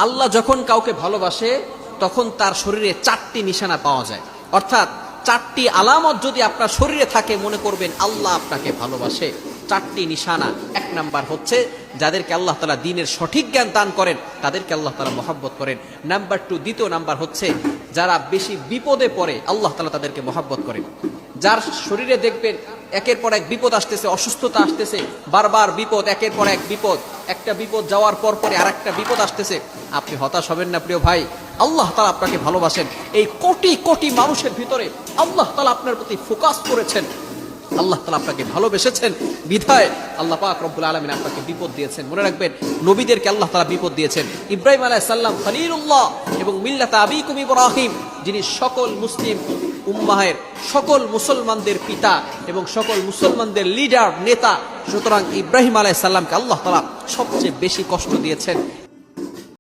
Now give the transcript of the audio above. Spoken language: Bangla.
আল্লাহ যখন কাউকে ভালোবাসে তখন তার শরীরে 4টি নিশানা পাওয়া যায়, অর্থাৎ 4টি আলামত যদি আপনার শরীরে থাকে মনে করবেন আল্লাহ আপনাকে ভালোবাসে। 4টি নিশানা। 1 নাম্বার হচ্ছে যাদেরকে আল্লাহ তাআলা দ্বীনের সঠিক জ্ঞান দান করেন তাদেরকে আল্লাহ তাআলা মহব্বত করেন। নাম্বার 2, দ্বিতীয় নাম্বার হচ্ছে যারা বেশি বিপদে পড়ে আল্লাহ তাআলা তাদেরকে মহব্বত করেন। যার শরীরে দেখবেন একের পর এক বিপদ আসতেছে, অসুস্থতা আসতেছে, বারবার বিপদ, একের পর এক বিপদ, একটা বিপদ যাওয়ার পর পরে আরেকটা বিপদ আসতেছে, আপনি হতাশ হবেন না প্রিয় ভাই। আল্লাহ তাআলা আপনাকে ভালোবাসেন। এই কোটি কোটি মানুষের ভিতরে আল্লাহ তাআলা আপনার প্রতি ফোকাস করেছেন, আল্লাহ তাআলা আপনাকে ভালোবেসেছেন বিধায় আল্লাহ পাক রব্বুল আলামিন আপনাকে বিপদ দিয়েছেন। মনে রাখবেন নবীদেরকে আল্লাহ তাআলা বিপদ দিয়েছেন। ইব্রাহিম আলাইহিস সালাম খলিলুল্লাহ এবং মিল্লাতা আবিকুম ইব্রাহিম, যিনি সকল মুসলিম উম্মাহের সকল মুসলমানদের পিতা এবং সকল মুসলমানদের লিডার নেতা। সুতরাং ইব্রাহিম আলাইহিস সালামকে আল্লাহ তাআলা সবচেয়ে বেশি কষ্ট দিয়েছেন।